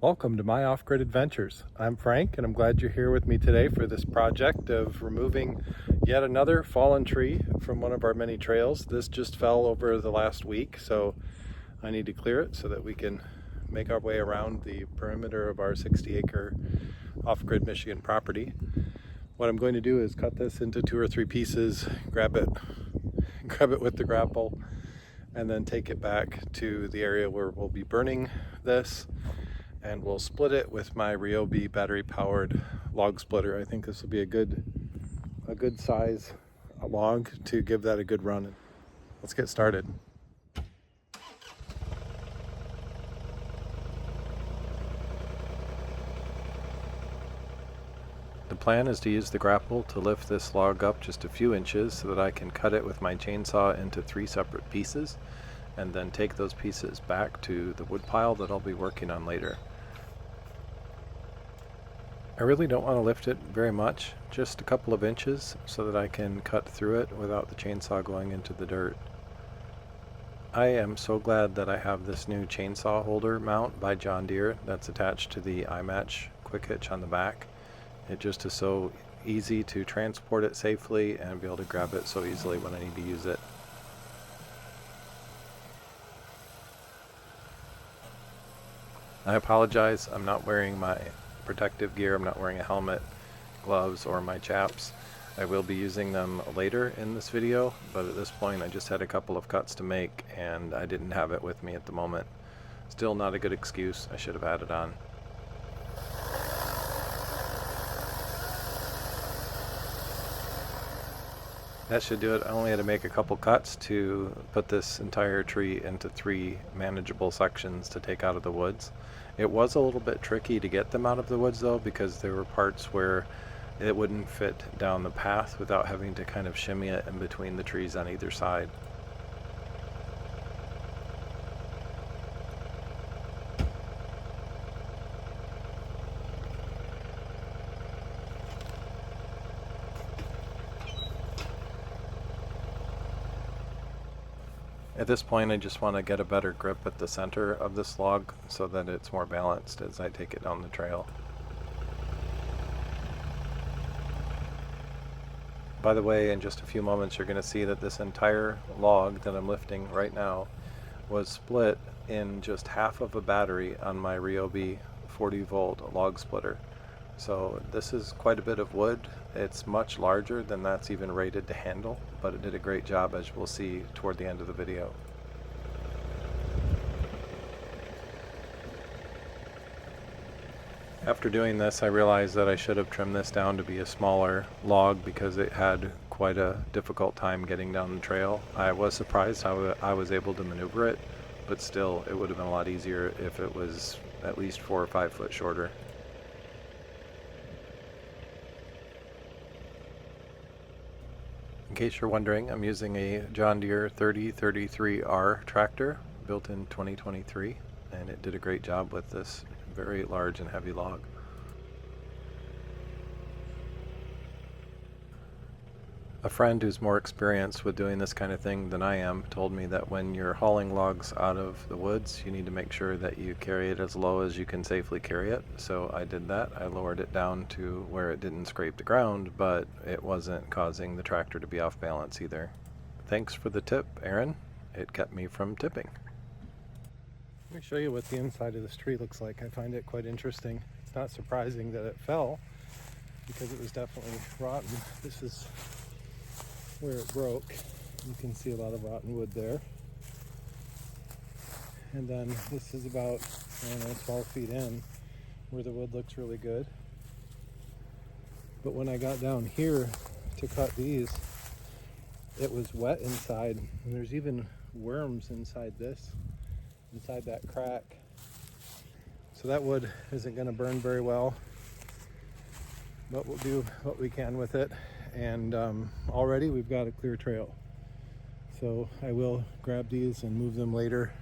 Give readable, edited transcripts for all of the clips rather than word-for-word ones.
Welcome to my off-grid adventures. I'm Frank and I'm glad you're here with me today for this project of removing yet another fallen tree from one of our many trails. This just fell over the last week, so I need to clear it so that we can make our way around the perimeter of our 60-acre off-grid Michigan property. What I'm going to do is cut this into 2 or 3 pieces, grab it with the grapple, and then take it back to the area where we'll be burning this. And we'll split it with my RYOBI battery-powered log splitter. I think this will be a good size log to give that a good run. Let's get started. The plan is to use the grapple to lift this log up just a few inches so that I can cut it with my chainsaw into 3 separate pieces and then take those pieces back to the wood pile that I'll be working on later. I really don't want to lift it very much, just a couple of inches so that I can cut through it without the chainsaw going into the dirt. I am so glad that I have this new chainsaw holder mount by John Deere that's attached to the iMatch quick hitch on the back. It just is so easy to transport it safely and be able to grab it so easily when I need to use it. I apologize, I'm not wearing my protective gear. I'm not wearing a helmet, gloves, or my chaps. I will be using them later in this video, but at this point I just had a couple of cuts to make and I didn't have it with me at the moment. Still not a good excuse. I should have had it on. That should do it. I only had to make a couple cuts to put this entire tree into 3 manageable sections to take out of the woods. It was a little bit tricky to get them out of the woods though, because there were parts where it wouldn't fit down the path without having to kind of shimmy it in between the trees on either side. At this point I just want to get a better grip at the center of this log so that it's more balanced as I take it down the trail. By the way, in just a few moments you're going to see that this entire log that I'm lifting right now was split in just half of a battery on my RYOBI 40V log splitter. So this is quite a bit of wood. It's much larger than that's even rated to handle, but it did a great job, as we'll see toward the end of the video. After doing this, I realized that I should have trimmed this down to be a smaller log because it had quite a difficult time getting down the trail. I was surprised how I was able to maneuver it, but still it would have been a lot easier if it was at least 4 or 5 foot shorter. In case you're wondering, I'm using a John Deere 3033R tractor built in 2023, and it did a great job with this very large and heavy log. A friend who's more experienced with doing this kind of thing than I am told me that when you're hauling logs out of the woods, you need to make sure that you carry it as low as you can safely carry it. So I did that. I lowered it down to where it didn't scrape the ground, but it wasn't causing the tractor to be off balance either. Thanks for the tip, Aaron. It kept me from tipping. Let me show you what the inside of this tree looks like. I find it quite interesting. It's not surprising that it fell because it was definitely rotten. This is where it broke. You can see a lot of rotten wood there. And then this is about, I don't know, 12 feet in where the wood looks really good. But when I got down here to cut these, it was wet inside, and there's even worms inside that crack. So that wood isn't going to burn very well, but we'll do what we can with it. And already we've got a clear trail. So I will grab these and move them later,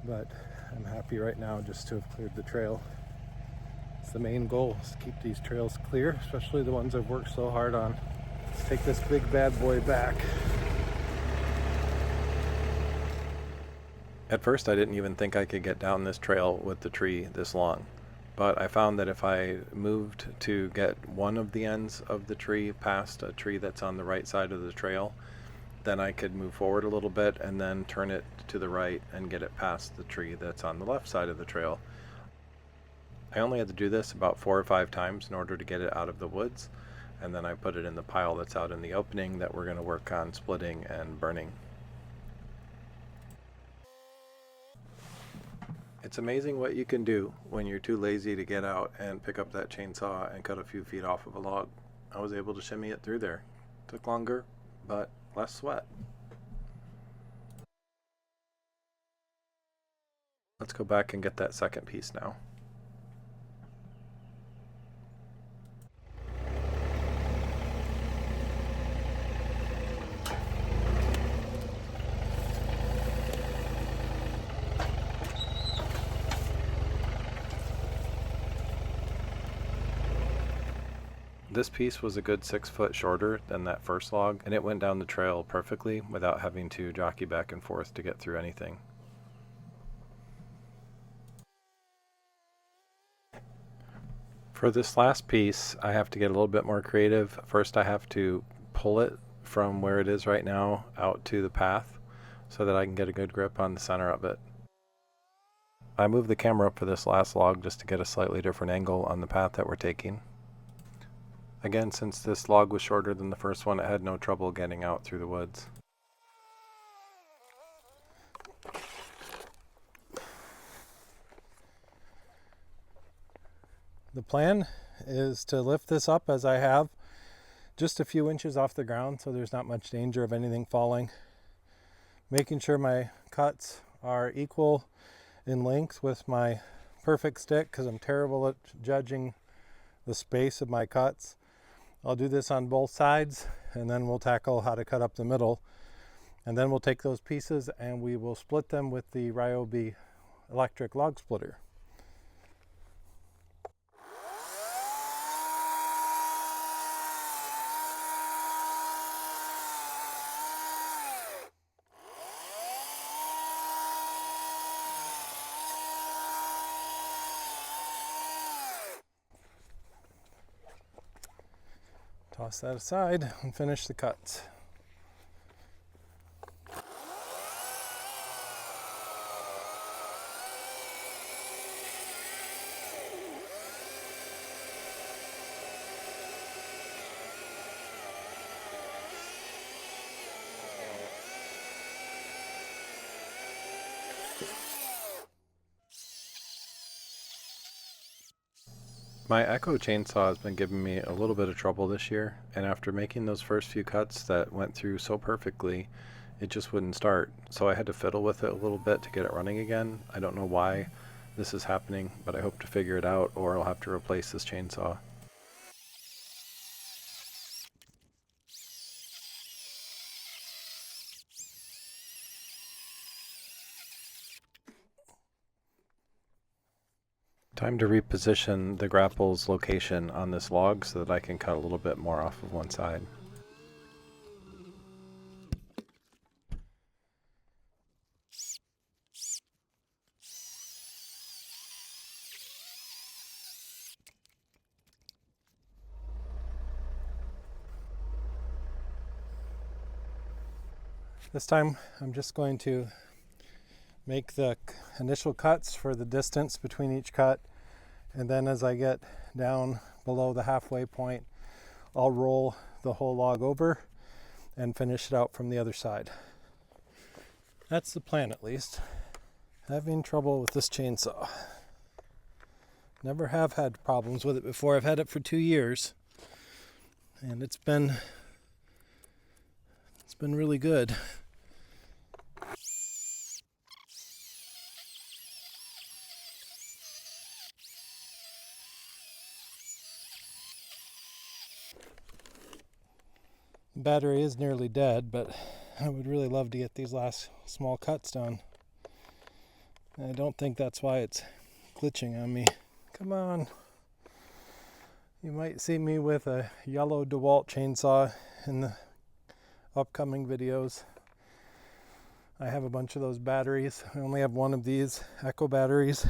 but I'm happy right now just to have cleared the trail. It's the main goal, is to keep these trails clear, especially the ones I've worked so hard on. Let's take this big bad boy back. At first I didn't even think I could get down this trail with the tree this long, but I found that if I moved to get one of the ends of the tree past a tree that's on the right side of the trail, then I could move forward a little bit and then turn it to the right and get it past the tree that's on the left side of the trail. I only had to do this about 4 or 5 times in order to get it out of the woods, and then I put it in the pile that's out in the opening that we're going to work on splitting and burning. It's amazing what you can do when you're too lazy to get out and pick up that chainsaw and cut a few feet off of a log. I was able to shimmy it through there. Took longer, but less sweat. Let's go back and get that second piece now. This piece was a good 6 foot shorter than that first log, and it went down the trail perfectly without having to jockey back and forth to get through anything. For this last piece, I have to get a little bit more creative. First, I have to pull it from where it is right now out to the path so that I can get a good grip on the center of it. I moved the camera up for this last log just to get a slightly different angle on the path that we're taking. Again, since this log was shorter than the first one, it had no trouble getting out through the woods. The plan is to lift this up as I have, just a few inches off the ground so there's not much danger of anything falling. Making sure my cuts are equal in length with my perfect stick because I'm terrible at judging the space of my cuts. I'll do this on both sides and then we'll tackle how to cut up the middle. And then we'll take those pieces and we will split them with the RYOBI electric log splitter. Toss that aside and finish the cuts. My Echo chainsaw has been giving me a little bit of trouble this year, and after making those first few cuts that went through so perfectly, it just wouldn't start. So I had to fiddle with it a little bit to get it running again. I don't know why this is happening, but I hope to figure it out or I'll have to replace this chainsaw. Time to reposition the grapple's location on this log so that I can cut a little bit more off of one side. This time I'm just going to make the initial cuts for the distance between each cut, and then as I get down below the halfway point, I'll roll the whole log over and finish it out from the other side. That's the plan, at least. Having trouble with this chainsaw. Never have had problems with it before. I've had it for 2 years and it's been really good. The battery is nearly dead, but I would really love to get these last small cuts done. I don't think that's why it's glitching on me. Come on. You might see me with a yellow DeWalt chainsaw in the upcoming videos. I have a bunch of those batteries. I only have one of these Echo batteries.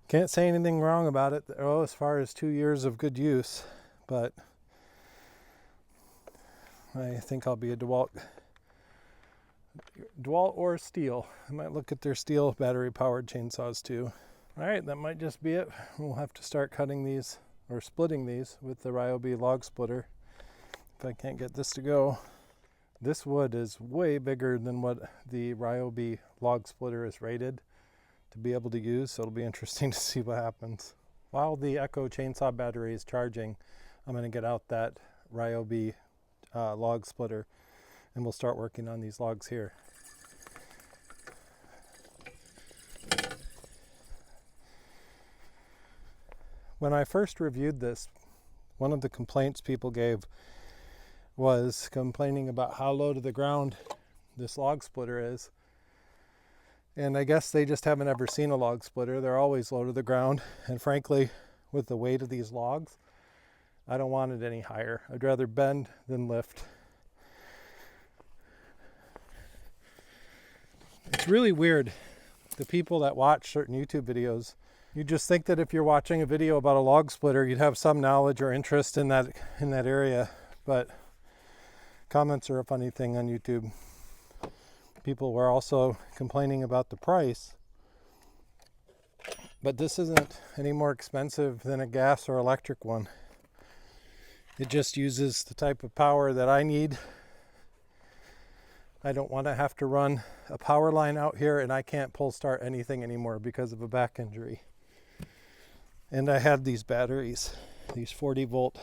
Can't say anything wrong about it, as far as 2 years of good use, but I think I'll be a DeWalt or Steel. I might look at their Steel battery powered chainsaws too. All right, that might just be it. We'll have to start cutting these or splitting these with the RYOBI log splitter if I can't get this to go. This wood is way bigger than what the RYOBI log splitter is rated to be able to use, so it'll be interesting to see what happens. While the Echo chainsaw battery is charging, I'm going to get out that RYOBI log splitter and we'll start working on these logs here. When I first reviewed this, one of the complaints people gave was complaining about how low to the ground this log splitter is. And I guess they just haven't ever seen a log splitter. They're always low to the ground. And frankly, with the weight of these logs, I don't want it any higher. I'd rather bend than lift. It's really weird. The people that watch certain YouTube videos, you just think that if you're watching a video about a log splitter, you'd have some knowledge or interest in that area. But comments are a funny thing on YouTube. People were also complaining about the price, but this isn't any more expensive than a gas or electric one. It just uses the type of power that I need. I don't want to have to run a power line out here, and I can't pull start anything anymore because of a back injury. And I had these batteries, these 40 volt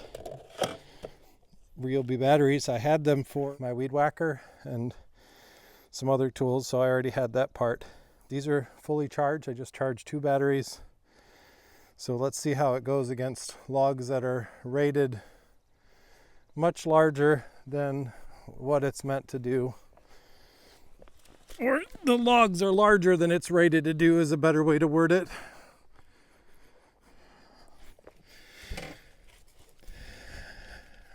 RYOBI batteries. I had them for my weed whacker and some other tools, so I already had that part. These are fully charged. I just charged 2 batteries. So let's see how it goes against logs that are rated much larger than what it's meant to do. Or the logs are larger than it's rated to do is a better way to word it.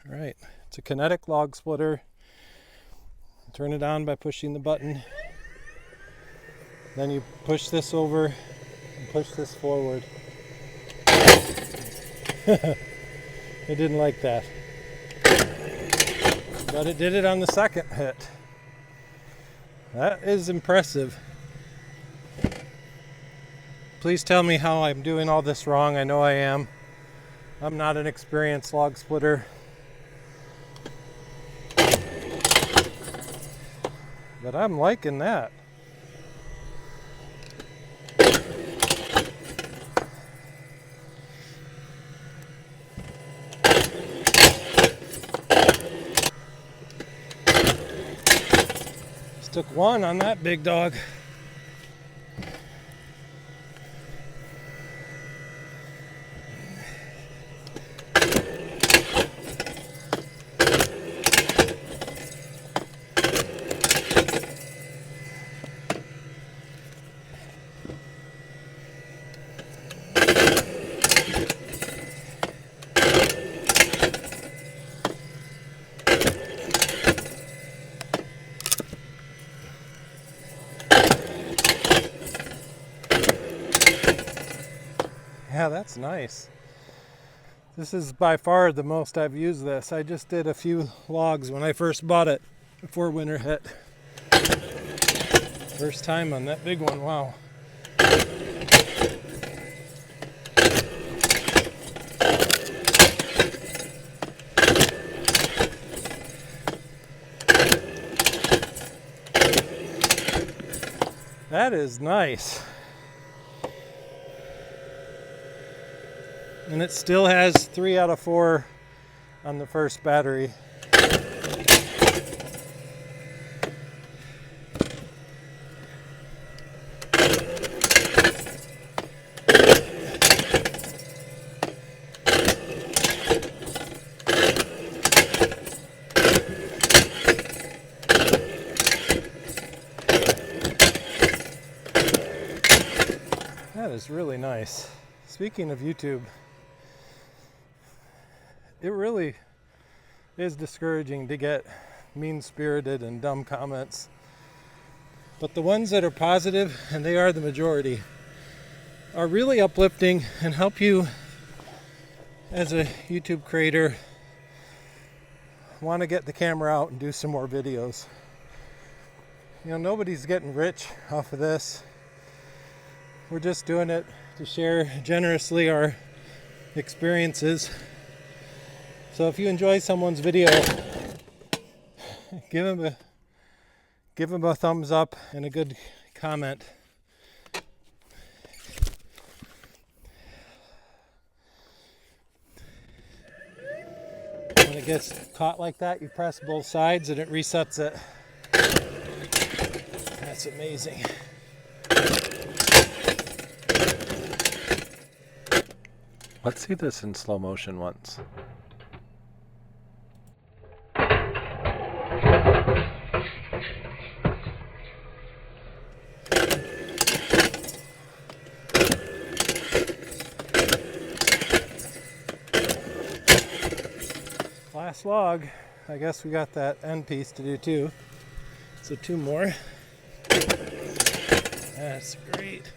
All right, it's a Kinetic log splitter. Turn it on by pushing the button. Then you push this over and push this forward. It didn't like that. But it did it on the second hit. That is impressive. Please tell me how I'm doing all this wrong. I know I am. I'm not an experienced log splitter. But I'm liking that. Just took one on that big dog. Yeah, that's nice. This is by far the most I've used this. I just did a few logs when I first bought it before winter hit. First time on that big one, wow. That is nice. And it still has 3 out of 4 on the first battery. That is really nice. Speaking of YouTube, it really is discouraging to get mean-spirited and dumb comments. I don't know if But the ones that are positive, and they are the majority, are really uplifting and help you as a YouTube creator want to get the camera out and do some more videos. You know, nobody's getting rich off of this. We're just doing it to share generously our experiences. So if you enjoy someone's video, give them a thumbs up and a good comment. When it gets caught like that, you press both sides and it resets it. That's amazing. Let's see this in slow motion once. Last log. I guess we got that end piece to do too. So 2 more. That's great.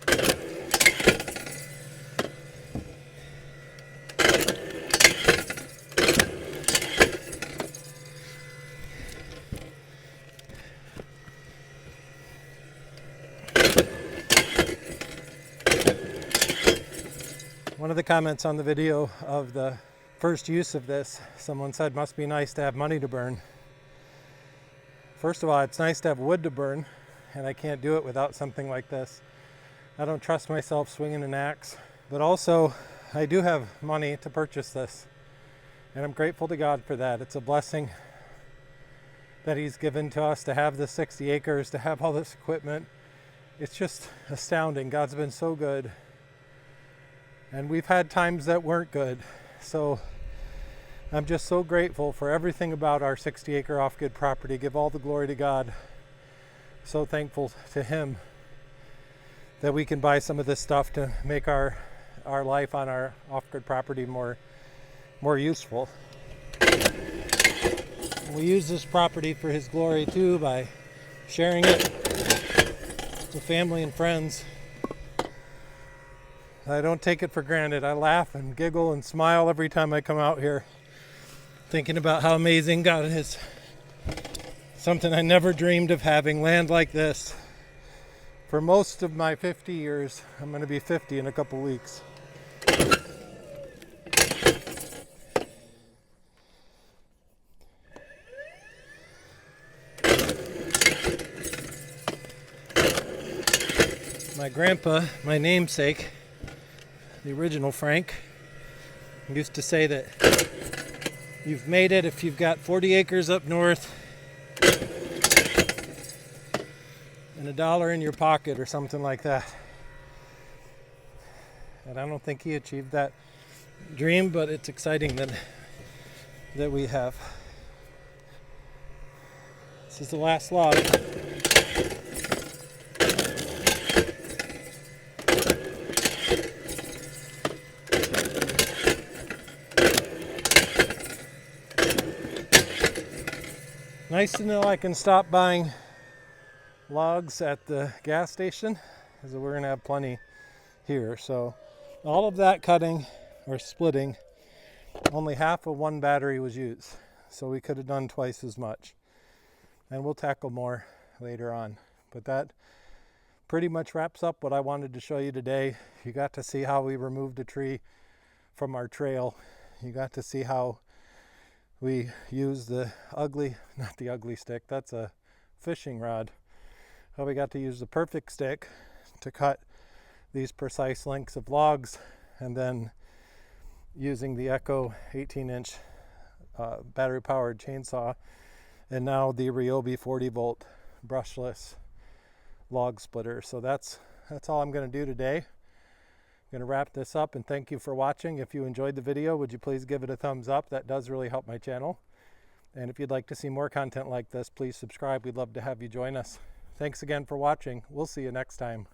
One of the comments on the video of the first use of this, someone said, must be nice to have money to burn. First of all, it's nice to have wood to burn, and I can't do it without something like this. I don't trust myself swinging an axe, but also I do have money to purchase this, and I'm grateful to God for that. It's a blessing that He's given to us to have the 60 acres, to have all this equipment. It's just astounding. God's been so good, and we've had times that weren't good. So I'm just so grateful for everything about our 60 acre off-grid property. Give all the glory to God. So thankful to Him that we can buy some of this stuff to make our life on our off-grid property more useful. We use this property for His glory too, by sharing it with family and friends. I don't take it for granted. I laugh and giggle and smile every time I come out here, thinking about how amazing God is. Something I never dreamed of having, land like this. For most of my 50 years, I'm going to be 50 in a couple weeks. My grandpa, my namesake, the original Frank, used to say that you've made it if you've got 40 acres up north and $1 in your pocket or something like that. And I don't think he achieved that dream, but it's exciting that we have. This is the last log. Nice to know I can stop buying logs at the gas station, because we're going to have plenty here. So all of that cutting or splitting, only half of one battery was used. So we could have done twice as much. And we'll tackle more later on. But that pretty much wraps up what I wanted to show you today. You got to see how we removed a tree from our trail. You got to see how we use the not the ugly stick, that's a fishing rod. How we got to use the perfect stick to cut these precise lengths of logs, and then using the Echo 18-inch battery powered chainsaw, and now the RYOBI 40V brushless log splitter. So that's all I'm going to do today. I'm going to wrap this up and thank you for watching. If you enjoyed the video, would you please give it a thumbs up? That does really help my channel. And if you'd like to see more content like this, please subscribe. We'd love to have you join us. Thanks again for watching. We'll see you next time.